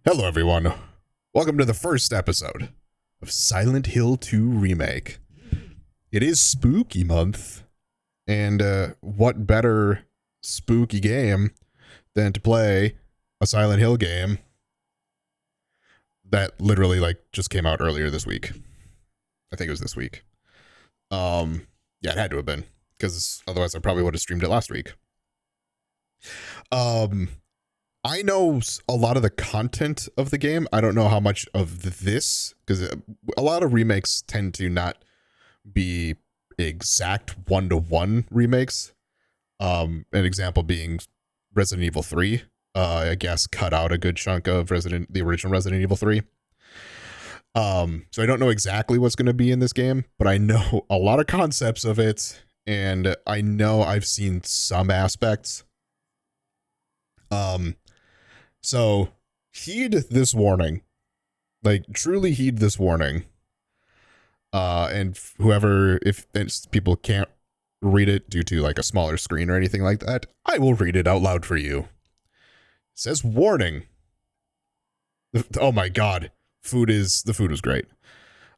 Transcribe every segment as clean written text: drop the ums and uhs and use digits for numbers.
Hello everyone, welcome to the first episode of Silent Hill 2 Remake. It is spooky month, and what better spooky game than to play a Silent Hill game that literally just came out earlier this week. I think it was this week. Yeah, it had to have been, because otherwise I probably would have streamed it last week. I know a lot of the content of the game. I don't know how much of this, because a lot of remakes tend to not be exact one-to-one remakes. An example being Resident Evil 3. I guess cut out a good chunk of the original Resident Evil 3. So I don't know exactly what's going to be in this game, but I know a lot of concepts of it, and I know I've seen some aspects. So heed this warning, truly heed this warning. And whoever, if people can't read it due to a smaller screen or anything like that, I will read it out loud for you. It says warning. Oh my God. The food was great.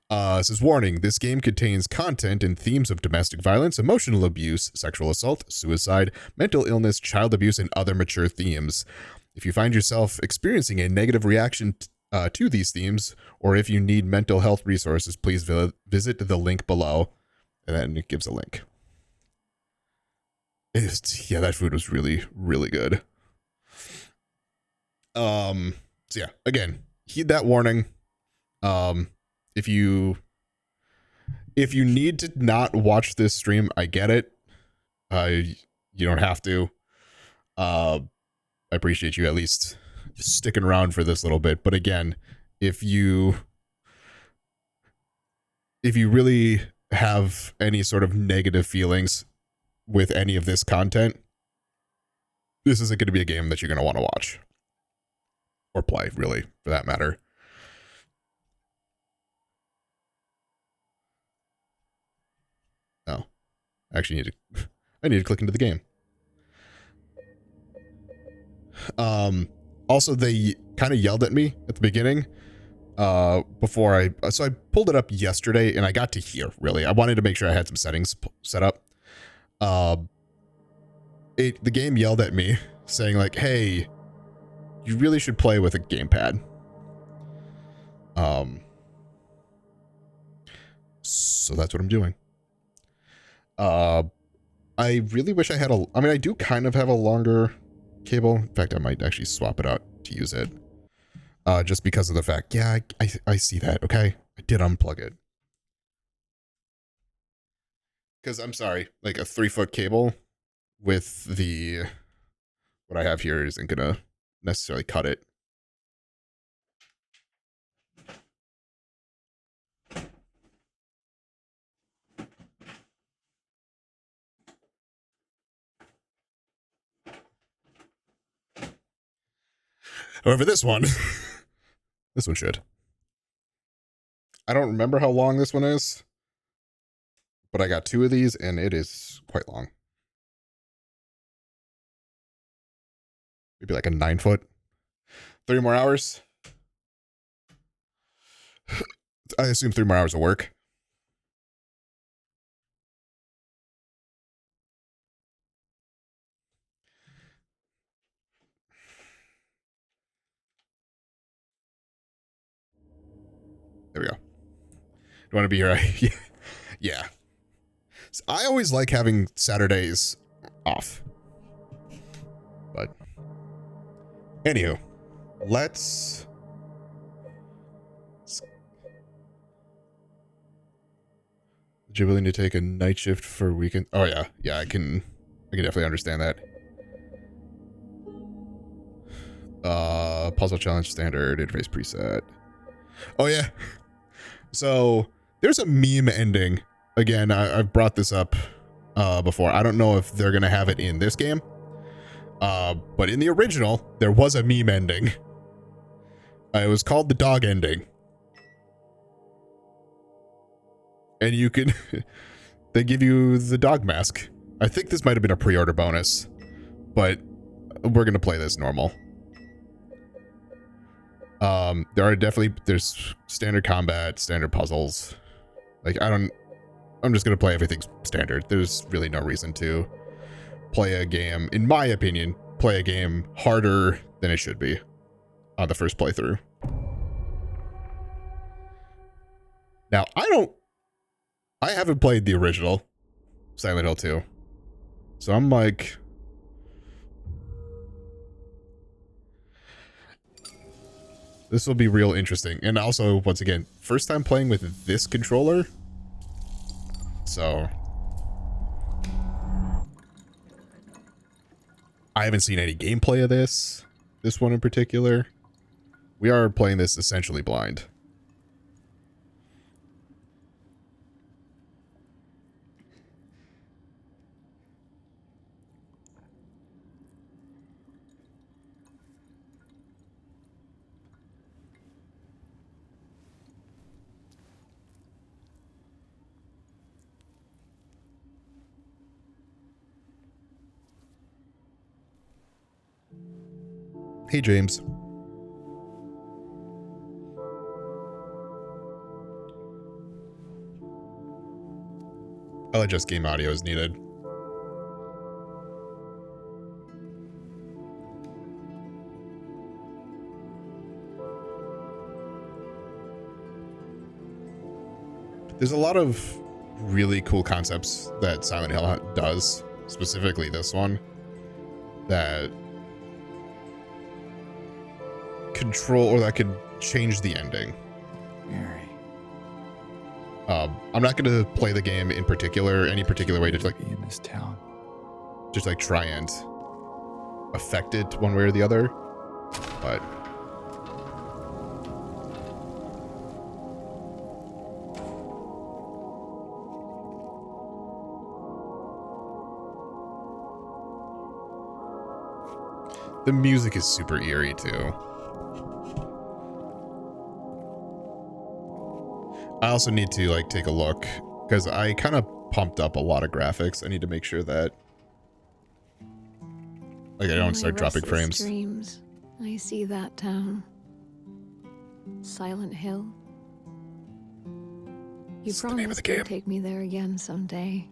It says warning. This game contains content and themes of domestic violence, emotional abuse, sexual assault, suicide, mental illness, child abuse, and other mature themes. If you find yourself experiencing a negative reaction to these themes, or if you need mental health resources, please visit the link below. And then it gives a link. Yeah, that food was really, really good. So yeah, again, heed that warning. If you need to not watch this stream, I get it. You don't have to. I appreciate you at least sticking around for this little bit. But again, if you really have any sort of negative feelings with any of this content, this isn't going to be a game that you're going to want to watch or play, really, for that matter. No, I actually I need to click into the game. Also, they kind of yelled at me at the beginning before so I pulled it up yesterday, and I got to here, really. I wanted to make sure I had some settings set up. The game yelled at me saying hey, you really should play with a gamepad. So that's what I'm doing. I really wish I had I do kind of have a longer cable. In fact, I might actually swap it out to use it. Just because of the fact, yeah, I see that. Okay, I did unplug it. Because I'm sorry, a 3-foot cable with what I have here isn't gonna necessarily cut it. However, this one should. I don't remember how long this one is, but I got 2 of these, and it is quite long. Maybe a 9-foot. 3 more hours. I assume 3 more hours of work. There we go. You want to be here? Yeah. So I always like having Saturdays off. But anywho, let's Would you willing to take a night shift for a weekend? Oh yeah. Yeah, I can definitely understand that. Puzzle challenge standard interface preset. Oh yeah. So there's a meme ending. Again, I've brought this up before. I don't know if they're gonna have it in this game. But in the original, there was a meme ending. It was called the dog ending. And you can they give you the dog mask. I think this might have been a pre-order bonus, but we're gonna play this normal. There's standard combat, standard puzzles. Like I'm just gonna play everything standard. There's really no reason to play a game, in my opinion, play a game harder than it should be on the first playthrough. Now, I haven't played the original Silent Hill 2. So I'm like, this will be real interesting. And also, once again, first time playing with this controller. So I haven't seen any gameplay of this one in particular. We are playing this essentially blind. Hey, James. I'll adjust game audio as needed. There's a lot of really cool concepts that Silent Hill does, specifically this one, that could change the ending. Mary. I'm not going to play the game in particular, any particular way to like be in this town. Just like try and affect it one way or the other, but the music is super eerie too. I also need to like take a look because I kind of pumped up a lot of graphics. I need to make sure that like I don't start dropping frames. Dreams, I see that town. Silent Hill. You promised you'd take me there again someday.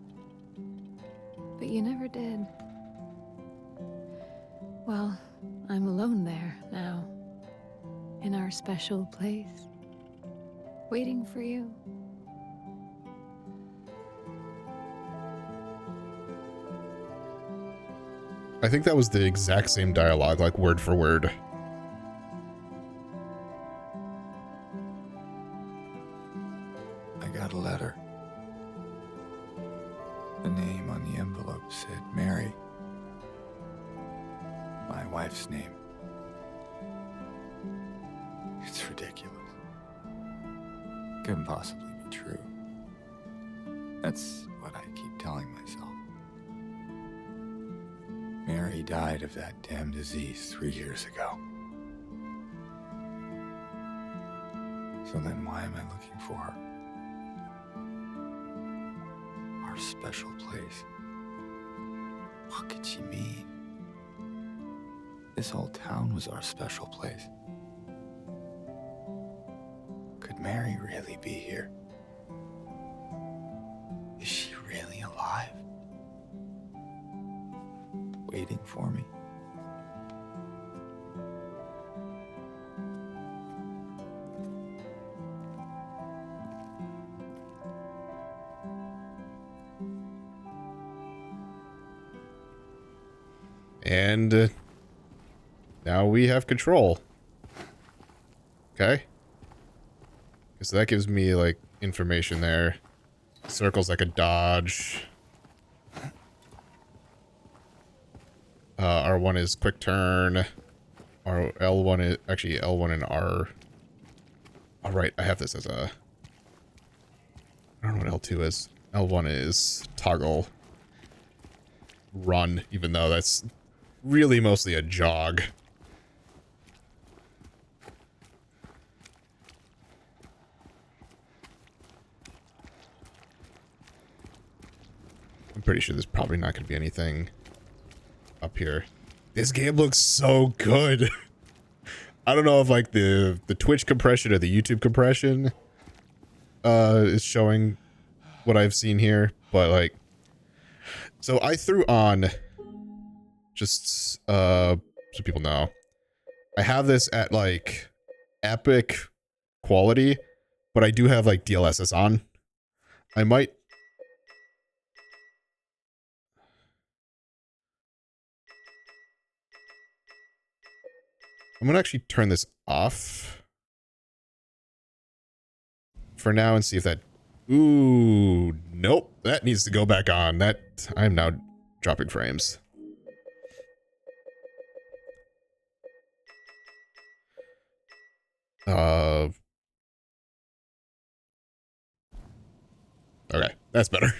But you never did. Well, I'm alone there now. In our special place. Waiting for you. I think that was the exact same dialogue, like word for word. I got a letter. The name on the envelope said Mary. My wife's name. It's ridiculous. Couldn't possibly be true. That's what I keep telling myself. Mary died of that damn disease 3 years ago. So then why am I looking for her? Our special place. What could she mean? This whole town was our special place. Could Mary really be here? Is she really alive? Waiting for me? And now we have control. Okay. So that gives me like information there. Circles I could dodge. R1 is quick turn. L1 is actually L1 and R. All right, I have this as a. I don't know what L2 is. L1 is toggle. Run, even though that's really mostly a jog. I'm pretty sure there's probably not going to be anything up here. This game looks so good. I don't know if like the Twitch compression or the YouTube compression is showing what I've seen here, but like, so I threw on just so people know, I have this at like epic quality, but I do have like DLSS on. I'm gonna actually turn this off for now and see if that, ooh, nope, that needs to go back on. That, I'm now dropping frames. Okay, that's better.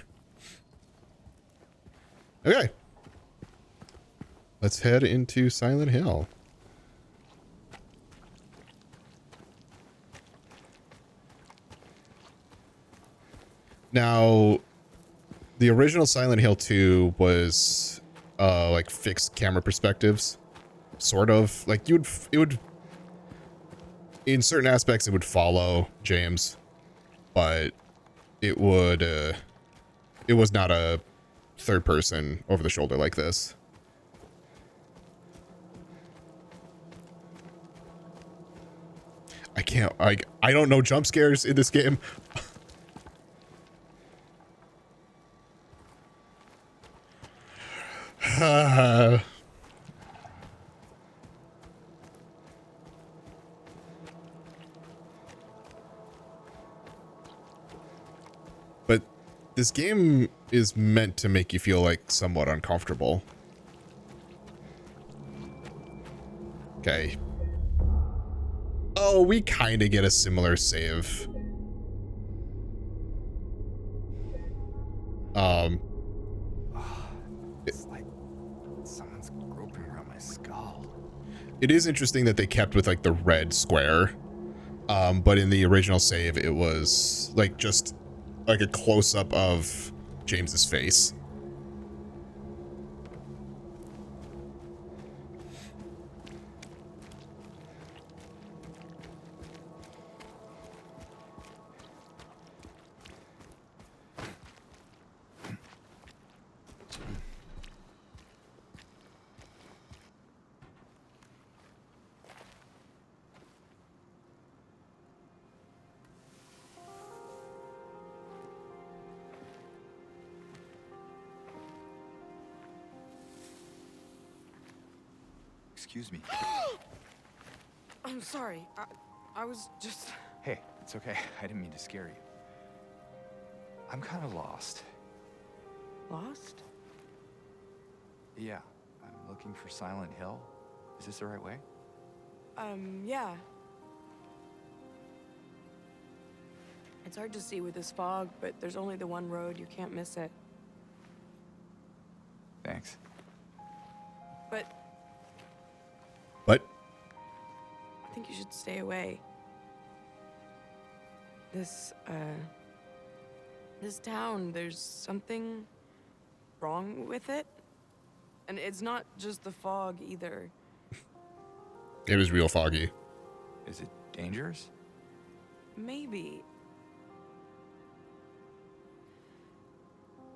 Okay. Let's head into Silent Hill. Now, the original Silent Hill 2 was like fixed camera perspectives, sort of. Like it would in certain aspects it would follow James, but it was not a third person over the shoulder like this. I don't know jump scares in this game. But this game is meant to make you feel like somewhat uncomfortable. Okay. Oh, we kind of get a similar save. It's like someone's groping around my skull. It is interesting that they kept with like the red square. But in the original save, it was like just like a close up of James's face. Excuse me. I'm sorry. I was just... Hey, it's okay. I didn't mean to scare you. I'm kind of lost. Lost? Yeah, I'm looking for Silent Hill. Is this the right way? Yeah. It's hard to see with this fog, but there's only the one road. You can't miss it. Thanks. But But I think you should stay away. This town, there's something wrong with it. And it's not just the fog either. it was real foggy. Is it dangerous? Maybe.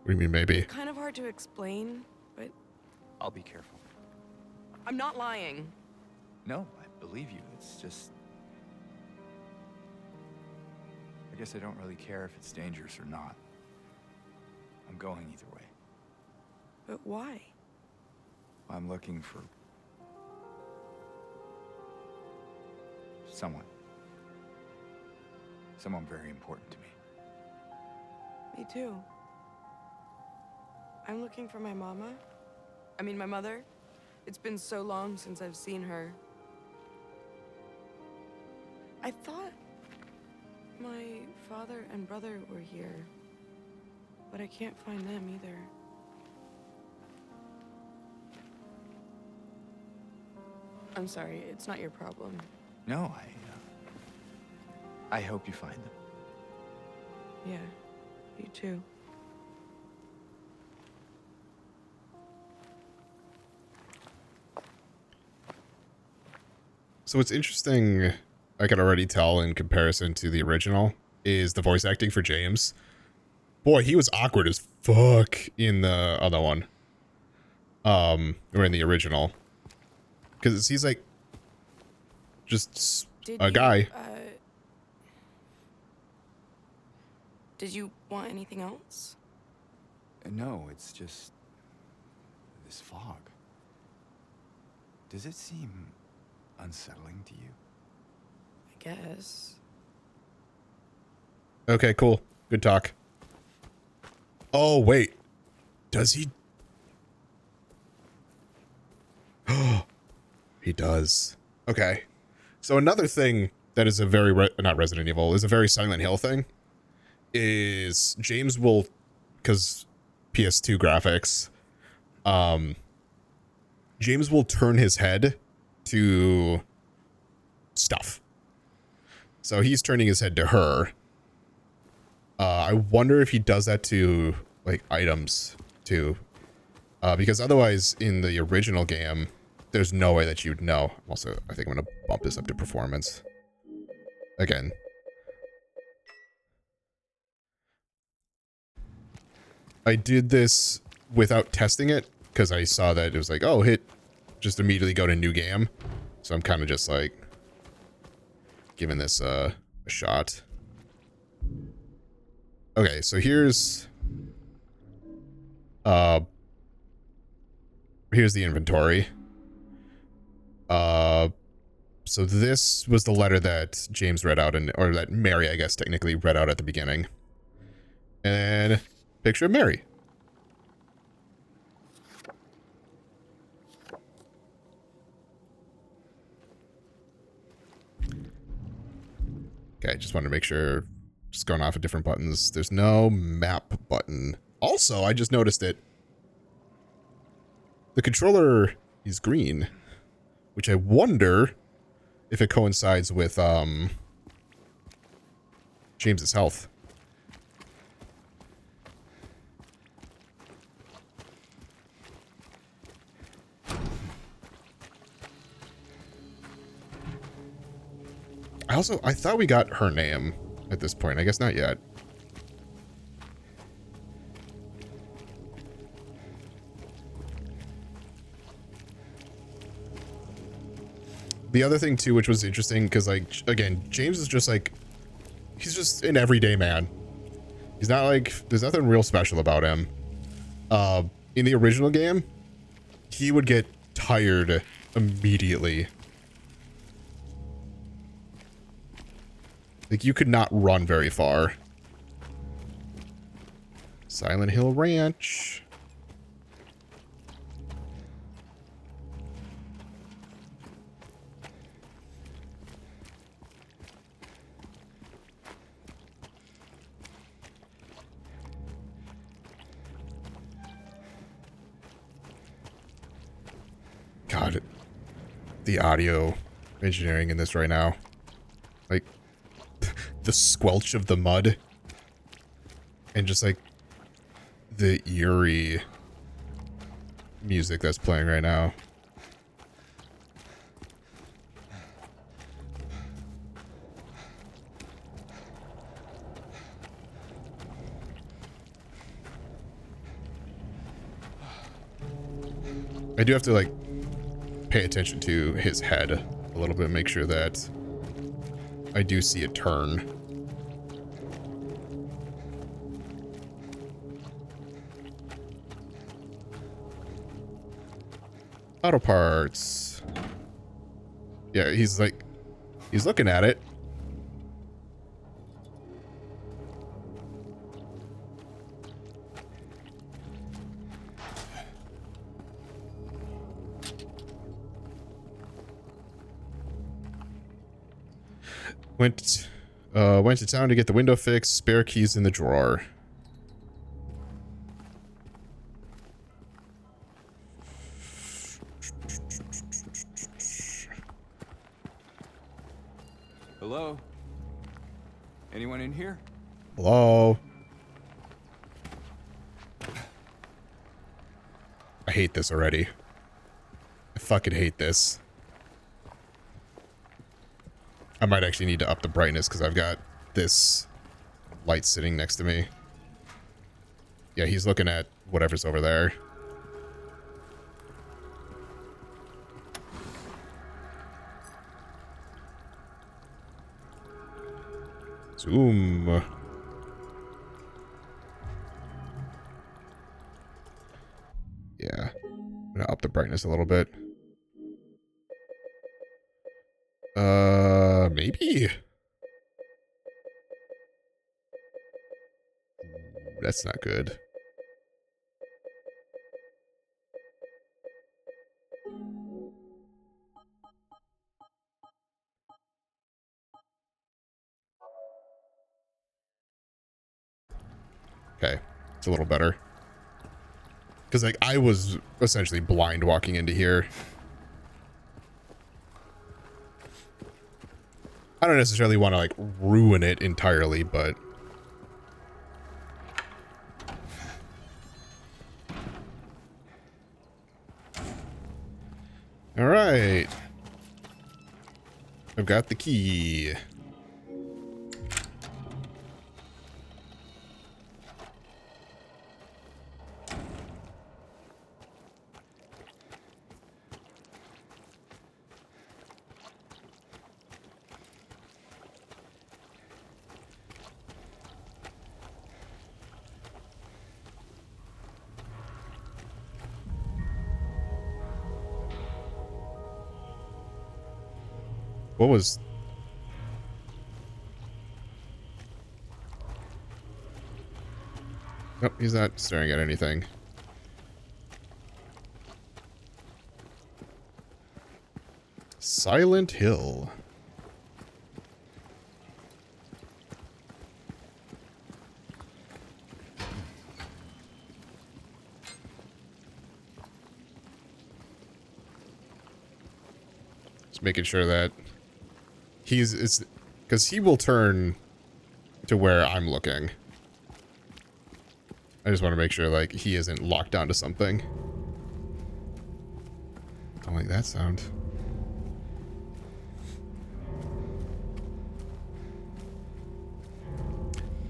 What do you mean, maybe? Kind of hard to explain, but I'll be careful. I'm not lying. No, I believe you. It's just... I guess I don't really care if it's dangerous or not. I'm going either way. But why? I'm looking for... someone. Someone very important to me. Me too. I'm looking for my mama. I mean, my mother. It's been so long since I've seen her. I thought my father and brother were here, but I can't find them either. I'm sorry, it's not your problem. No, I hope you find them. Yeah, you too. So what's interesting, I can already tell in comparison to the original, is the voice acting for James. Boy, he was awkward as fuck in the other one. Or in the original. Because he's like, just Did a you, guy. Did you want anything else? No, it's just this fog. Does it seem unsettling to you? I guess. Okay, cool. Good talk. Oh, wait. Does he? He does. Okay. So another thing that is a very, not Resident Evil, is a very Silent Hill thing, is James will, because PS2 graphics, James will turn his head to stuff. So he's turning his head to her. I wonder if he does that to, like, items, too. Because otherwise, in the original game, there's no way that you'd know. Also, I think I'm going to bump this up to performance. Again. I did this without testing it, because I saw that it was like, oh, just immediately go to new game. So I'm kind of just like, giving this a shot. Okay, so here's the inventory. So this was the letter that James read out, or that Mary, I guess, technically read out at the beginning. And picture of Mary. Okay, just wanted to make sure, just going off of different buttons. There's no map button. Also, I just noticed it. The controller is green, which I wonder if it coincides with James's health. I thought we got her name at this point. I guess not yet. The other thing too, which was interesting, because like, again, James is just like, he's just an everyday man. He's not like, there's nothing real special about him. In the original game, he would get tired immediately. Like, you could not run very far. Silent Hill Ranch. God, the audio engineering in this right now. Like, the squelch of the mud. And just like the eerie music that's playing right now. I do have to like pay attention to his head a little bit, make sure that I do see a turn. Auto parts. Yeah, he's like, he's looking at it. Went to town to get the window fixed. Spare keys in the drawer. Hello? Anyone in here? Hello? I hate this already. I fucking hate this. I might actually need to up the brightness because I've got this light sitting next to me. Yeah, he's looking at whatever's over there. Zoom. Yeah. I'm gonna up the brightness a little bit. Maybe? That's not good. Okay. It's a little better. Because, like, I was essentially blind walking into here. I don't necessarily want to, like, ruin it entirely, but... Alright. I've got the key. What was... Nope, he's not staring at anything. Silent Hill. Just making sure that it's because he will turn to where I'm looking. I just want to make sure, like, he isn't locked onto something. Don't like that sound.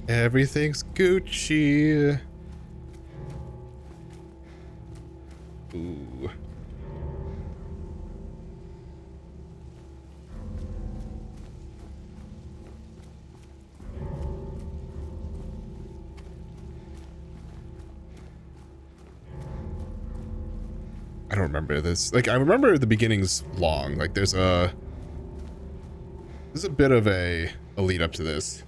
Everything's Gucci. Ooh. I don't remember this. Like, I remember the beginning's long. Like, there's a bit of a lead up to this.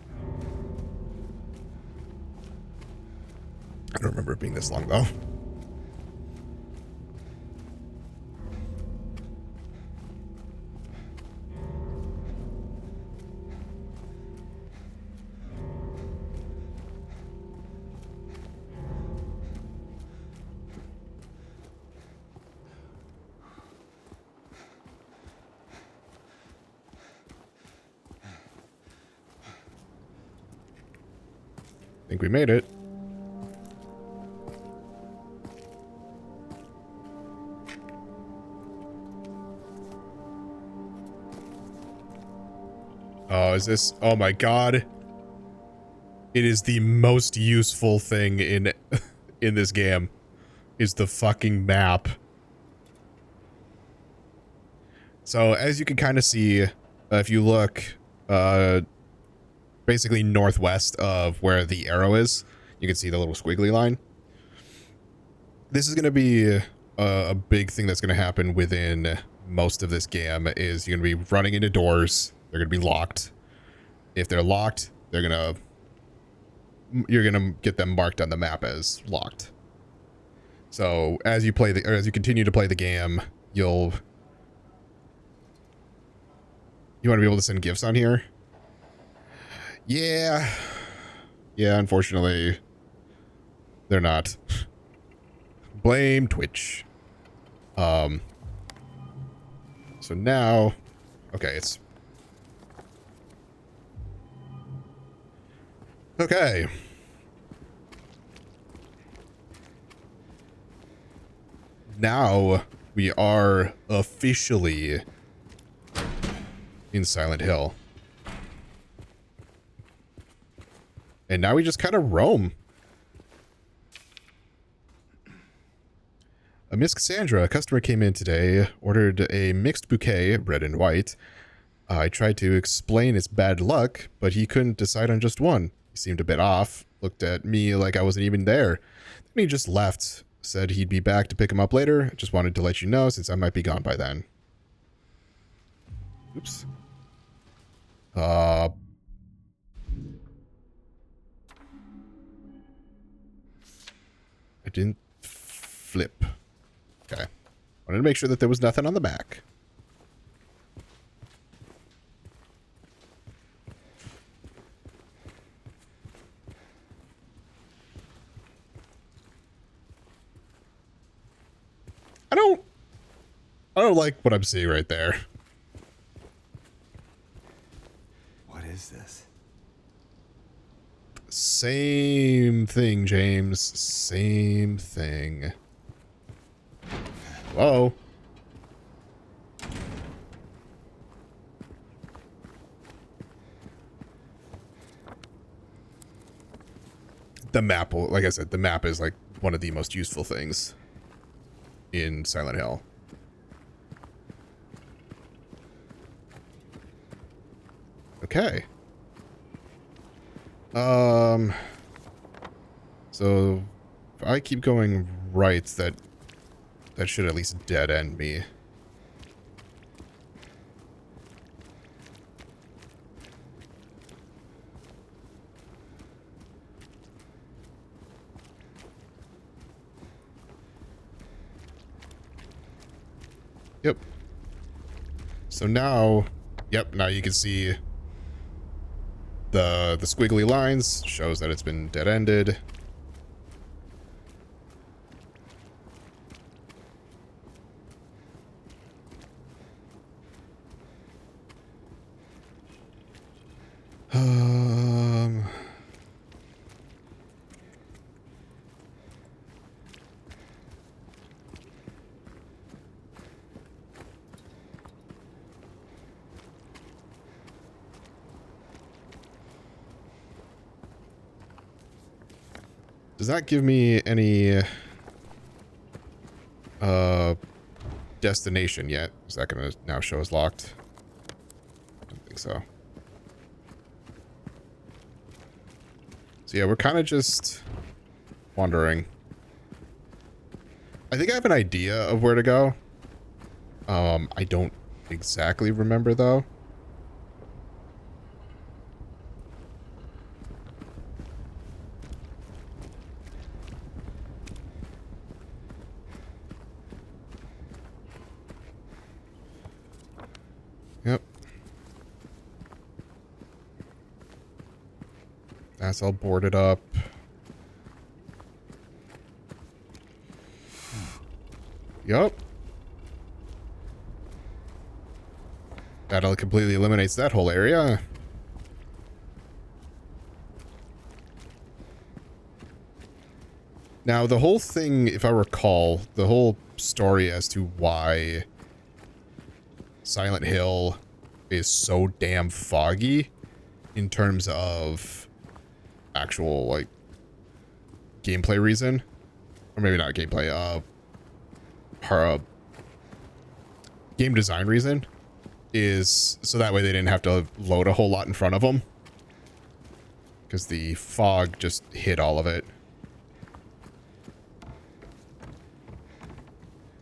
I don't remember it being this long, though. I think we made it. Oh, is this... Oh my god. It is the most useful thing in in this game. Is the fucking map. So, as you can kind of see, if you look basically northwest of where the arrow is, you can see the little squiggly line. This is going to be a big thing that's going to happen within most of this game, is you're going to be running into doors. They're going to be locked. If they're locked, you're going to get them marked on the map as locked. So as you continue to play the game, you want to be able to send gifts on here? Yeah, unfortunately, they're not. Blame Twitch. So now, okay, it's okay. Now we are officially in Silent Hill. And now we just kind of roam. Miss Cassandra, a customer came in today, ordered a mixed bouquet, red and white. I tried to explain it's bad luck, but he couldn't decide on just one. He seemed a bit off, looked at me like I wasn't even there. Then he just left, said he'd be back to pick him up later. Just wanted to let you know since I might be gone by then. Oops. I didn't flip. Okay. Wanted to make sure that there was nothing on the back. I don't like what I'm seeing right there. What is this? Same thing, James. Same thing. Whoa. The map, like I said, the map is like one of the most useful things in Silent Hill. Okay. So if I keep going right, that should at least dead end me. Yep. So now, yep, now you can see the squiggly lines shows that it's been dead-ended. Does that give me any destination yet? Is that gonna now show as locked? I don't think so. So yeah, we're kind of just wandering. I think I have an idea of where to go. I don't exactly remember though. Yep. That's all boarded up. Yup. That completely eliminates that whole area. Now, the whole thing, if I recall, the whole story as to why Silent Hill is so damn foggy in terms of actual, like, gameplay reason. Or maybe not gameplay, game design reason is so that way they didn't have to load a whole lot in front of them. Because the fog just hid all of it.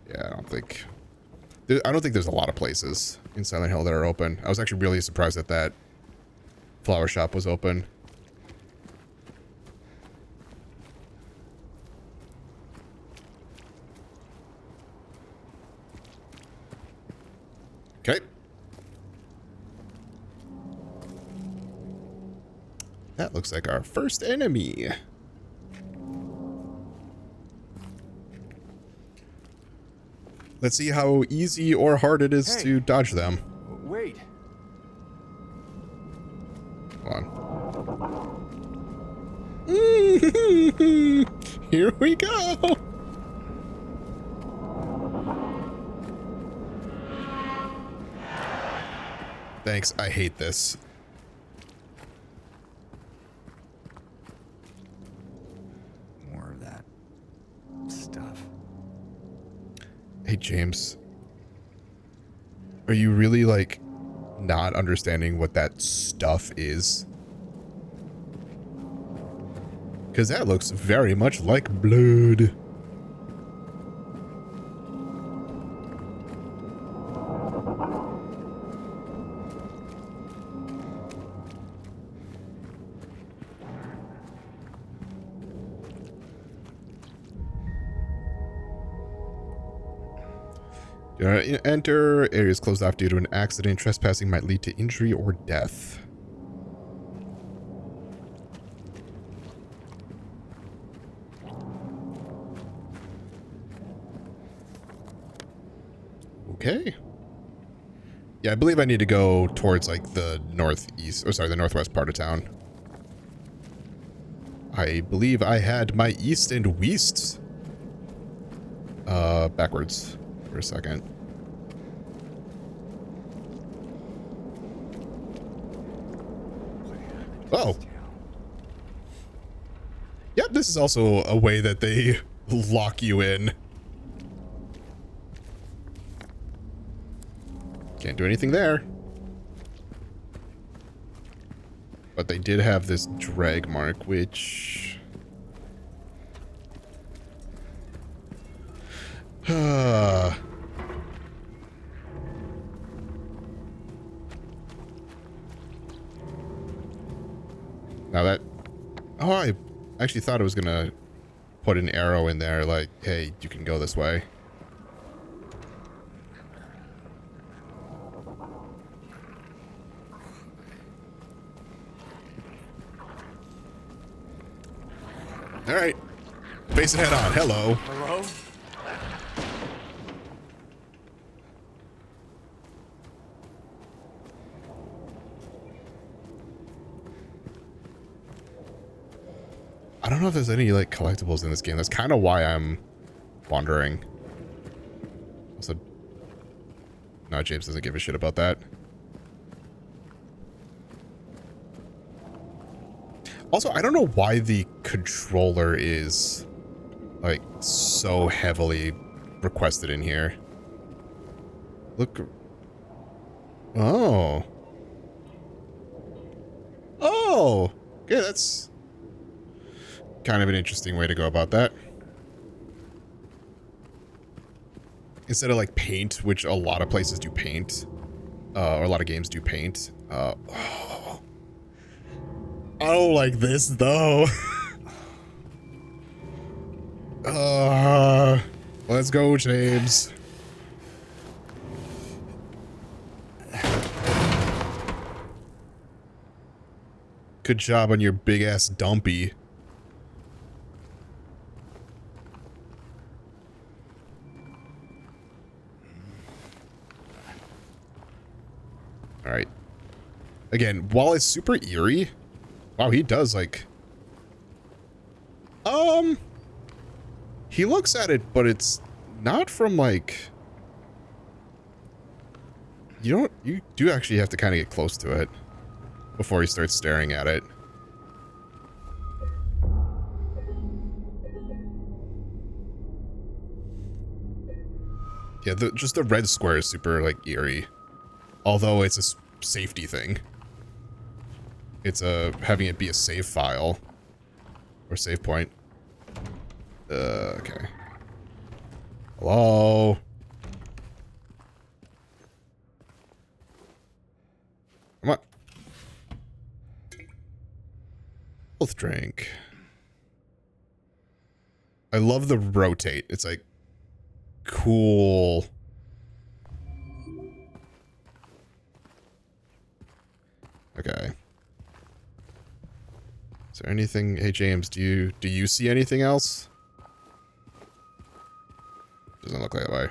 Yeah, I don't think there's a lot of places in Silent Hill that are open. I was actually really surprised that that flower shop was open. Okay. That looks like our first enemy. Let's see how easy or hard it is to dodge them. Wait. Come on. Here we go. Thanks. I hate this. Hey, James. Are you really, like, not understanding what that stuff is? Because that looks very much like blood. Enter. Areas closed off due to an accident. Trespassing might lead to injury or death. Okay. Yeah, I believe I need to go towards, like, the northeast, or sorry, the northwest part of town. I believe I had my east and west backwards for a second. Oh. Yep, this is also a way that they lock you in. Can't do anything there. But they did have this drag mark, which... Now that... Oh, I actually thought I was gonna put an arrow in there, like, hey, you can go this way. Alright. Face it head on. Hello. Hello? I don't know if there's any, like, collectibles in this game. That's kind of why I'm wandering. Also, no, James doesn't give a shit about that. Also, I don't know why the controller is, like, so heavily requested in here. Look. Oh. Oh. Yeah, that's kind of an interesting way to go about that. Instead of, like, paint, which a lot of places do paint, or a lot of games do paint. Oh. I don't like this, though. Let's go, James. Good job on your big-ass dumpy. Alright. Again, while it's super eerie... Wow, he does, like... He looks at it, but it's not from, like... You do actually have to kind of get close to it before he starts staring at it. Yeah, just the red square is super, like, eerie. Although it's a safety thing. It's having it be a save file. Or save point. Okay. Hello? Come on. Health drink. I love the rotate. It's like cool. Okay. Is there anything? Hey James, do you see anything else? Doesn't look that way.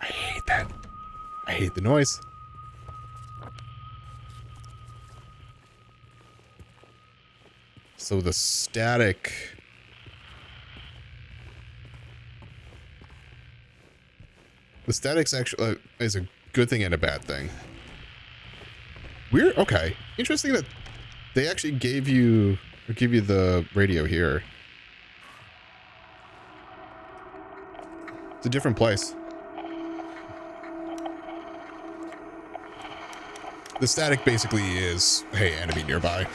I hate that. I hate the noise. So the static. The static's actually is a good thing and a bad thing. Weird. Okay. Interesting that they actually gave you I'll give you the radio here. It's a different place. The static basically is, hey, enemy nearby.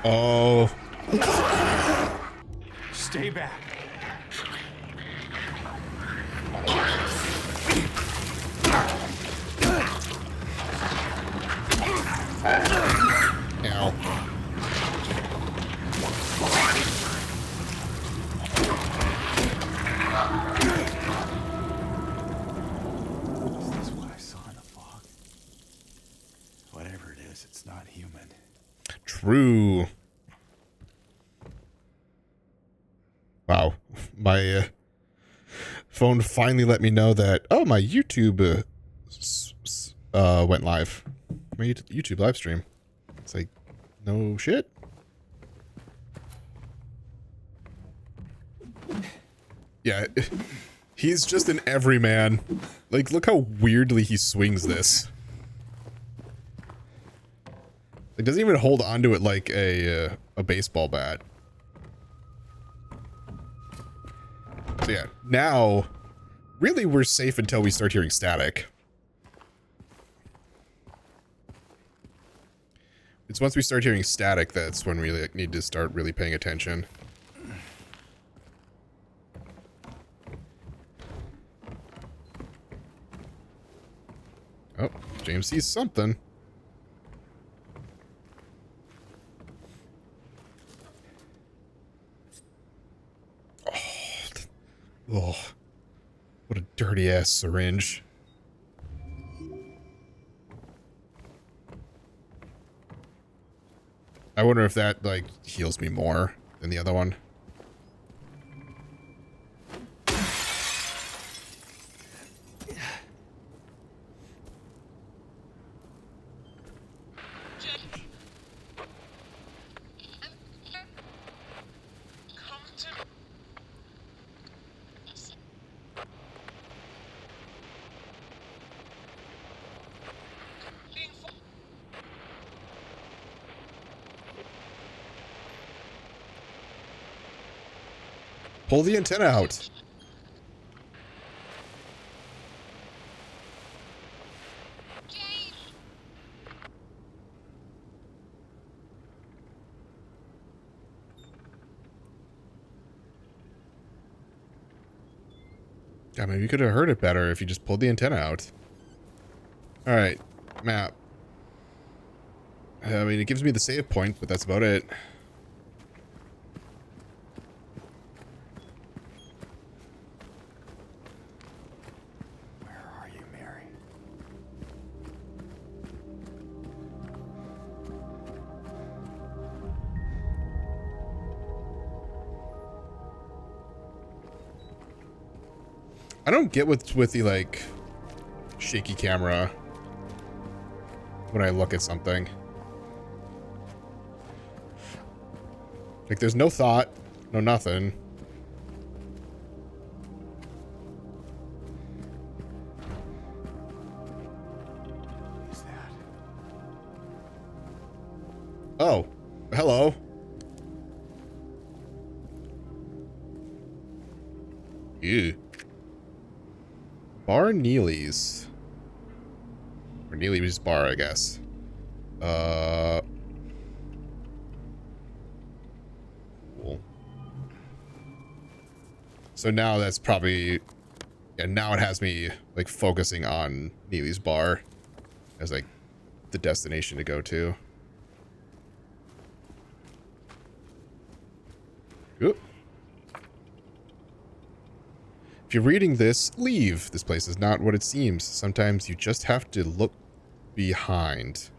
Oh. Stay back. Ow. Is this what I saw in the fog? Whatever it is, it's not human. True. Wow. My phone finally let me know that, oh, my YouTube went live. My YouTube live stream. It's like, no shit. Yeah, he's just an everyman. Like, look how weirdly he swings this. It doesn't even hold onto it like a baseball bat. So yeah, now, really we're safe until we start hearing static. It's once we start hearing static that's when we like, need to start really paying attention. Oh, James sees something. Oh, what a dirty ass syringe. I wonder if that like heals me more than the other one. Pull the antenna out. Yeah, maybe you could have heard it better if you just pulled the antenna out. Alright, map. I mean, it gives me the save point, but that's about it. Where are you, Mary? I don't get with the like shaky camera when I look at something. Like there's no thought, no nothing. Who's that? Oh, hello. Ew. Bar Neely's. Or Neely's Bar, I guess. Cool. So now that's probably... Yeah, now it has me, like, focusing on Neely's Bar as, like, the destination to go to. Oop. If you're reading this, leave. This place is not what it seems. Sometimes you just have to look behind.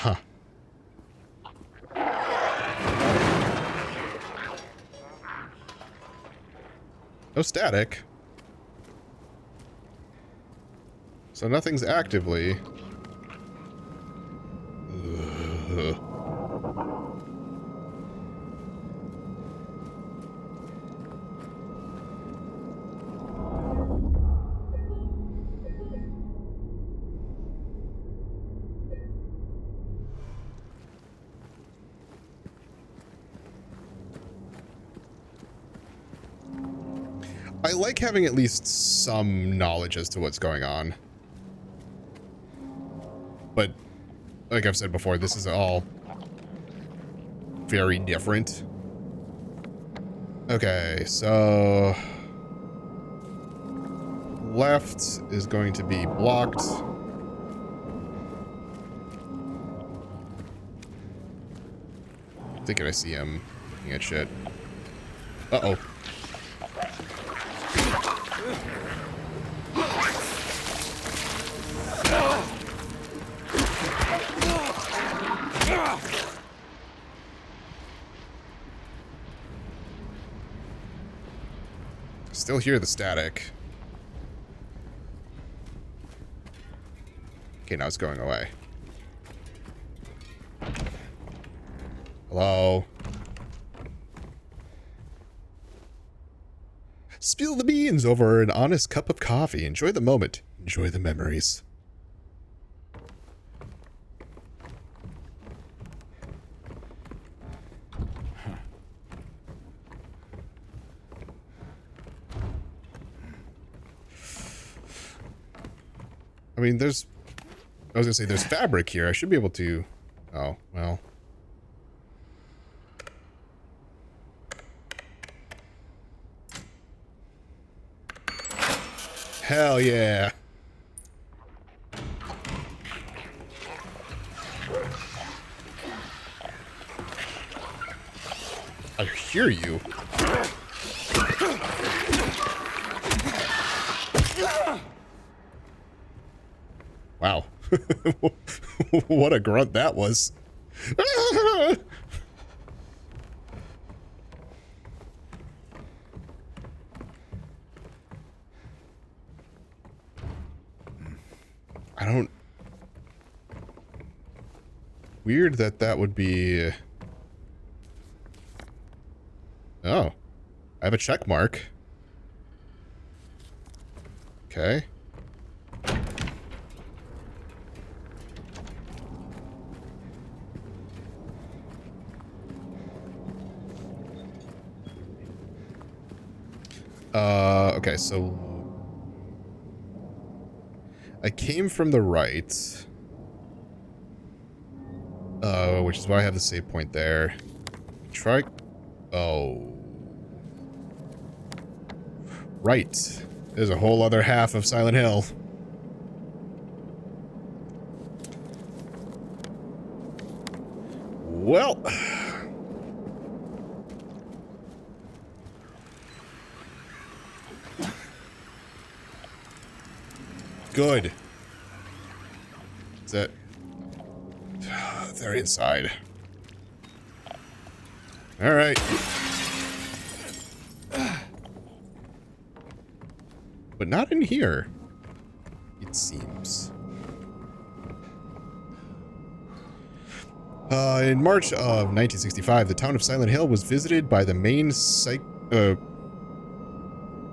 Huh. No static. So nothing's actively. Ugh. I like having at least some knowledge as to what's going on. But, like I've said before, this is all very different. Okay, so... left is going to be blocked. Thinking I see him looking at shit. Uh-oh. Still hear the static. Okay, now it's going away. Hello? Spill the beans over an honest cup of coffee. Enjoy the moment. Enjoy the memories. I mean, I was gonna say there's fabric here. I should be able to, oh, well. Hell yeah. I hear you. Wow. What a grunt that was. I don't... Weird that that would be... Oh. I have a check mark. Okay. Okay, so... I came from the right. Which is why I have the save point there. Try... Oh. Right. There's a whole other half of Silent Hill. Well... Good. Is that... They're inside. Alright. But not in here, it seems. In March of 1965, the town of Silent Hill was visited by the main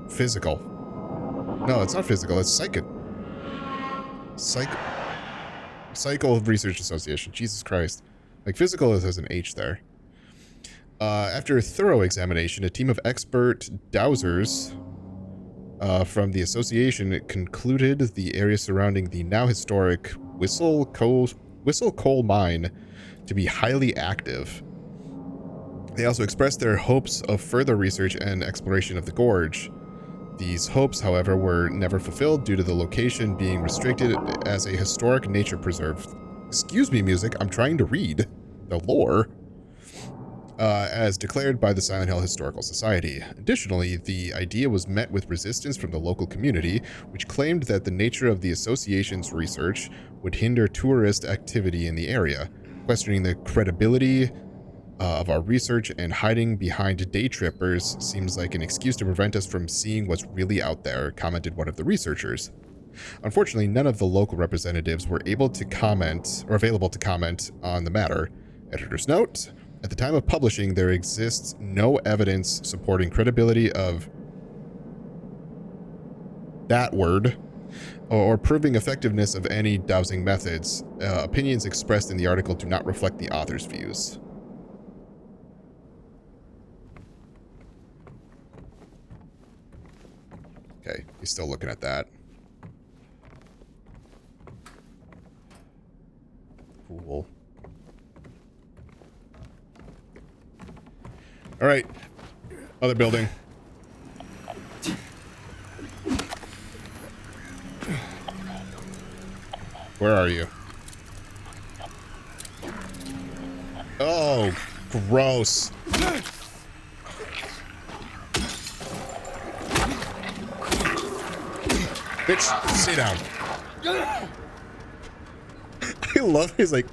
physical. No, it's not physical, it's Psycho Research Association. Jesus Christ. Like, physical has an H there. After a thorough examination, a team of expert dowsers from the association concluded the area surrounding the now historic Whistle Coal Mine to be highly active. They also expressed their hopes of further research and exploration of the gorge. These hopes, however, were never fulfilled due to the location being restricted as a historic nature preserve. Excuse me, music, I'm trying to read the lore. As declared by the Silent Hill Historical Society. Additionally, the idea was met with resistance from the local community, which claimed that the nature of the association's research would hinder tourist activity in the area. questioning the credibility of our research, and hiding behind day trippers seems like an excuse to prevent us from seeing what's really out there, commented one of the researchers. Unfortunately, none of the local representatives were able to comment or available to comment on the matter. Editor's note: at the time of publishing, there exists no evidence supporting credibility of that word or proving effectiveness of any dowsing methods. Opinions expressed in the article do not reflect the author's views. Okay, he's still looking at that. Cool. All right. Other building. Where are you? Oh, gross. Bitch, stay down. I love his like.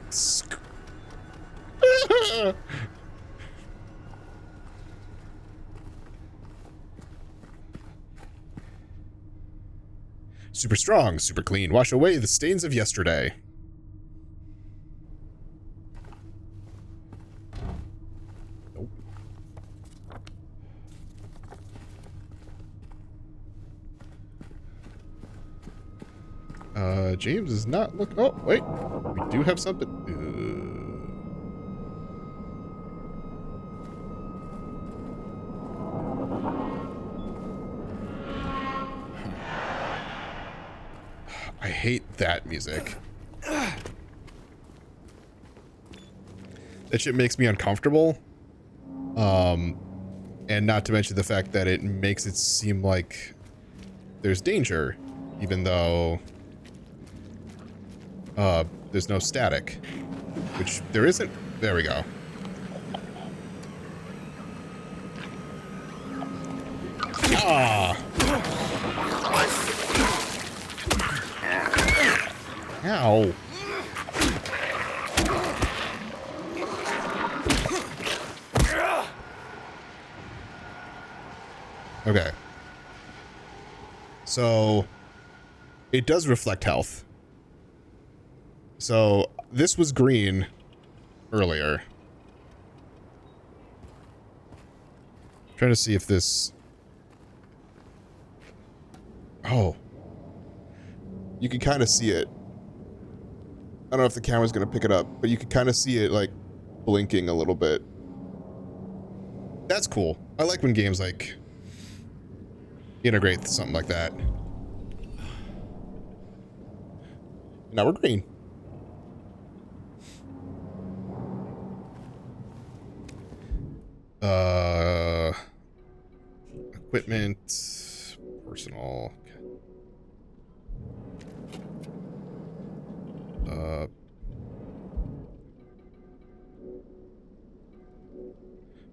Super strong, super clean. Wash away the stains of yesterday. Nope. James is not looking. Oh, wait. We do have something. I hate that music. That shit makes me uncomfortable. And not to mention the fact that it makes it seem like there's danger, even though there's no static, which there isn't. There we go. Ah. Ow. Okay. So it does reflect health. So this was green earlier. Trying to see if this... Oh. You can kind of see it. I don't know if the camera's going to pick it up, but you can kind of see it like blinking a little bit. That's cool. I like when games like integrate something like that. Now we're green. Equipment, personal.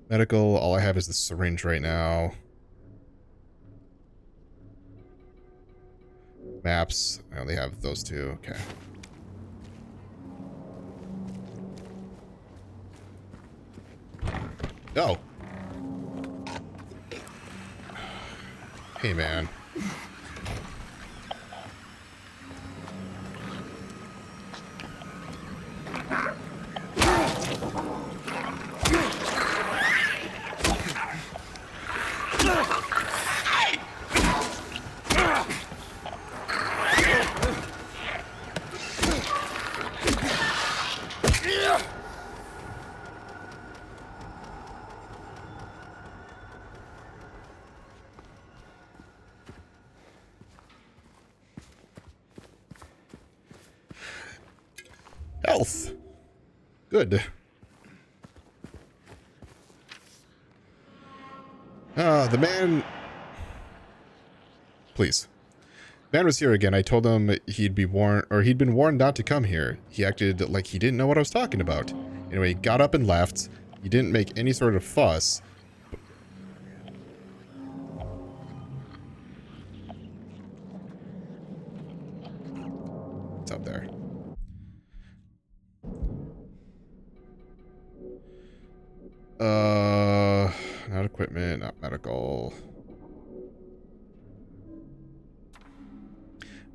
Medical, all I have is the syringe right now. Maps, I only have those two. Okay. Oh. Hey, man. Health. Good. The man... Please. The man was here again. I told him he'd been warned not to come here. He acted like he didn't know what I was talking about. Anyway, he got up and left. He didn't make any sort of fuss. What's up there? Not equipment, not medical.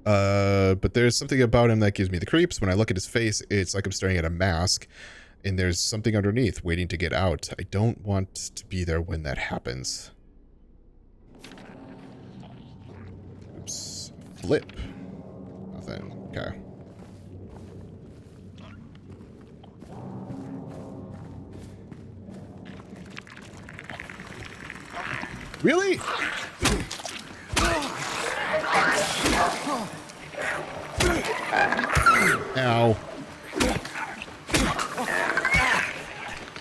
But there's something about him that gives me the creeps. When I look at his face, it's like I'm staring at a mask, and there's something underneath waiting to get out. I don't want to be there when that happens. Oops. Flip. Nothing. Okay. Really? Ow.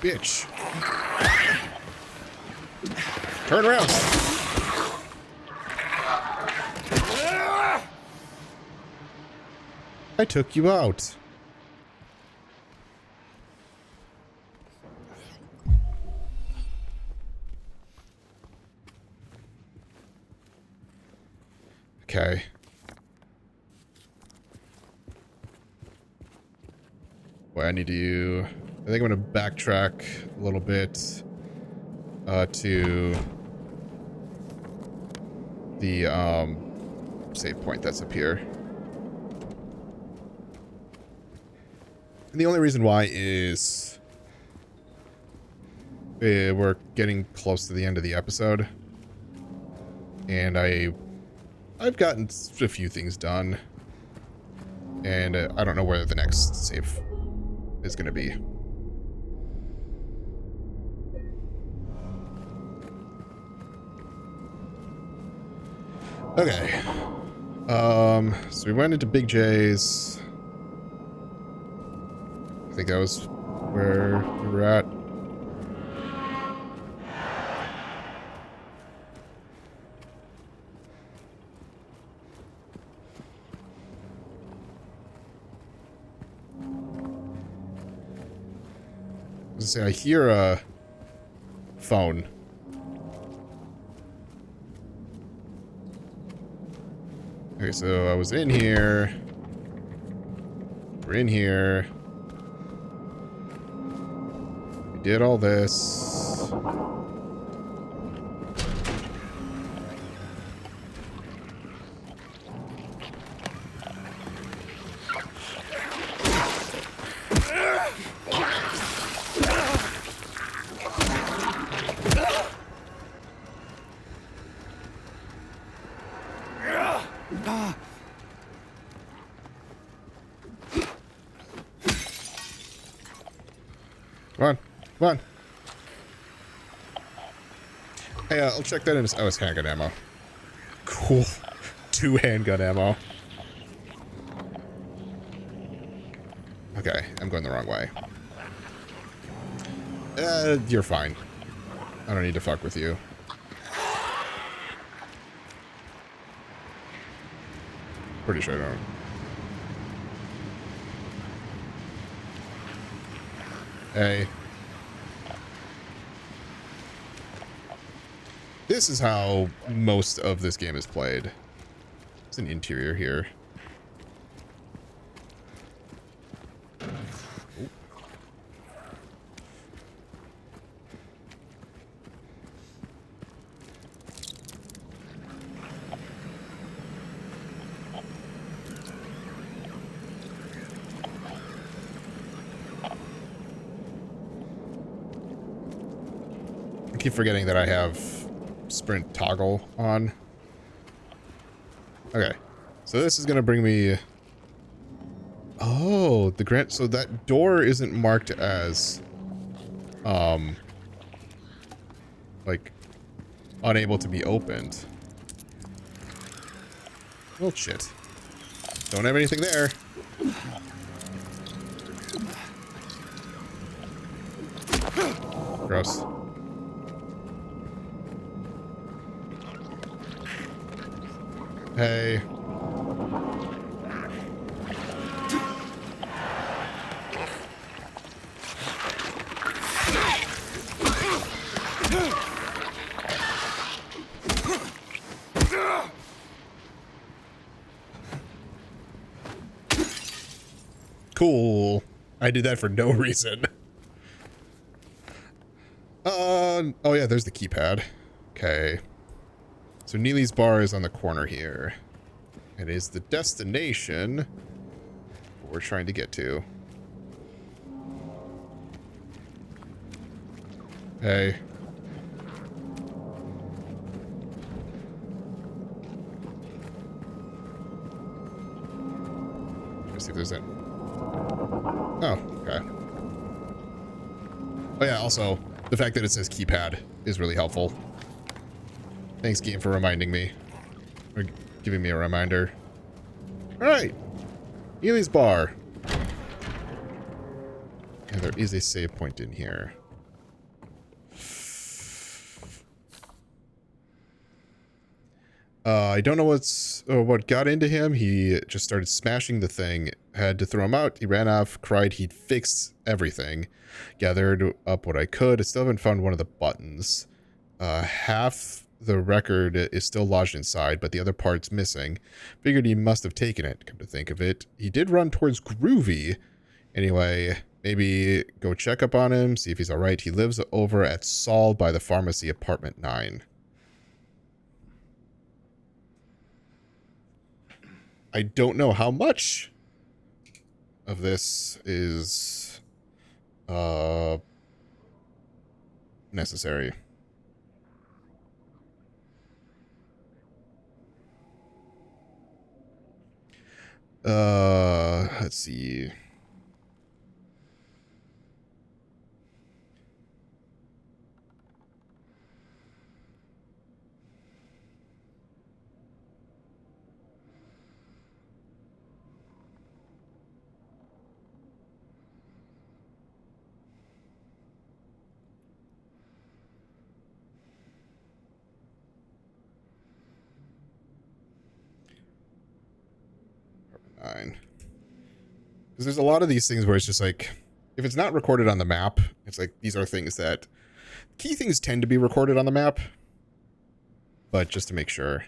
Bitch. Turn around. I took you out. Okay. What I need to... I think I'm going to backtrack a little bit to the save point that's up here. And the only reason why is we're getting close to the end of the episode. And I've gotten a few things done. And I don't know where the next save is going to be. Okay. So we went into Big J's. I think that was where we were at. I hear a phone. Okay, so I was in here. We're in here. We did all this. Come on, come on. Hey, I'll check that in. Oh, it's handgun ammo. Cool. 2 handgun ammo. Okay, I'm going the wrong way. You're fine. I don't need to fuck with you. Pretty sure I don't. Hey. This is how most of this game is played. There's an interior here. I keep forgetting that I have sprint toggle on. Okay. So this is going to bring me... Oh, the grant... So that door isn't marked as... like, unable to be opened. Well, shit. Don't have anything there. Gross. Hey. Cool. I did that for no reason. Oh yeah, there's the keypad. Okay. So Neely's bar is on the corner here. It is the destination we're trying to get to. Hey. Let's see if there's any. Oh, okay. Oh yeah, also, the fact that it says keypad is really helpful. Thanks, game, for reminding me. Or giving me a reminder. Alright. Neely's bar. And there is a save point in here. I don't know what got into him. He just started smashing the thing. Had to throw him out. He ran off, cried he'd fixed everything. Gathered up what I could. I still haven't found one of the buttons. Half the record is still lodged inside, but the other part's missing. Figured he must have taken it, come to think of it. He did run towards Groovy. Anyway, maybe go check up on him, see if he's alright. He lives over at Saul by the pharmacy, apartment 9. I don't know how much of this is necessary. Let's see. Because there's a lot of these things where it's just like, if it's not recorded on the map, it's like, these are things that, key things tend to be recorded on the map, but just to make sure.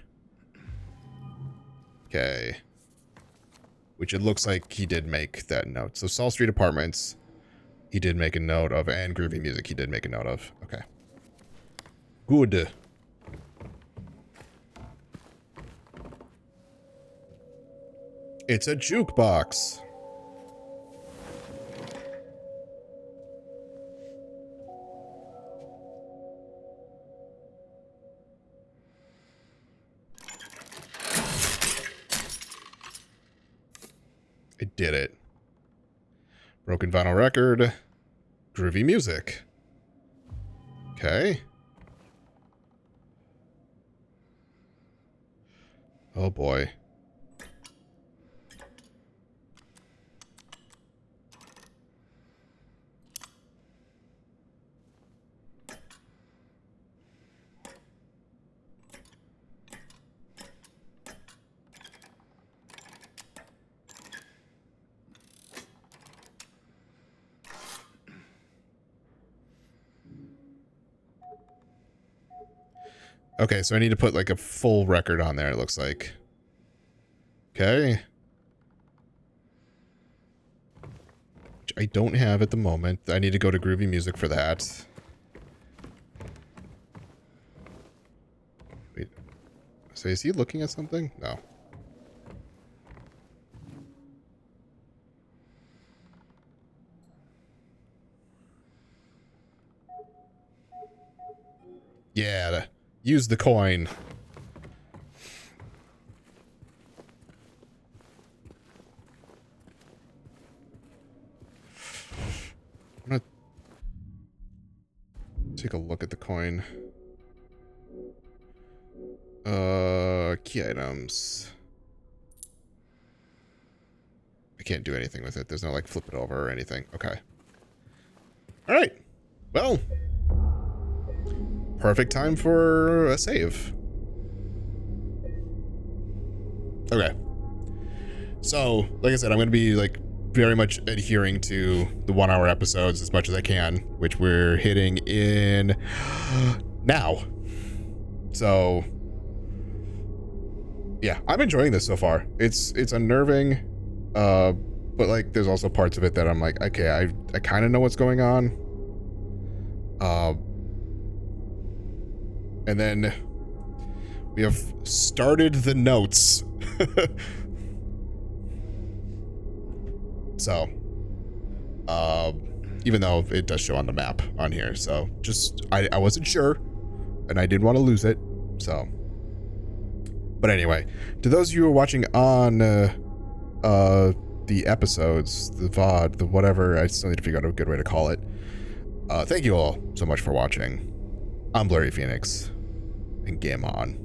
Okay. Which it looks like he did make that note. So Saul Street Apartments, he did make a note of, and Groovy Music, he did make a note of. Okay. Good. It's a jukebox. I did it. Broken vinyl record. Groovy music. Okay. Oh boy. Okay, so I need to put like a full record on there, it looks like. Okay. Which I don't have at the moment. I need to go to Groovy Music for that. Wait. So is he looking at something? No. Yeah, use the coin. I'm gonna take a look at the coin. Key items. I can't do anything with it. There's no like flip it over or anything. Okay. All right. Well, perfect time for a save. Okay. So, like I said, I'm going to be like very much adhering to the 1 hour episodes as much as I can, which we're hitting in now. So, yeah, I'm enjoying this so far. It's unnerving, but like there's also parts of it that I'm like, okay, I kind of know what's going on. And then we have started the notes. So, even though it does show on the map on here, so just I wasn't sure, and I didn't want to lose it. So, but anyway, to those of you who are watching on the episodes, the VOD, the whatever, I still need to figure out a good way to call it. Thank you all so much for watching. I'm Blurry Phoenix, and game on.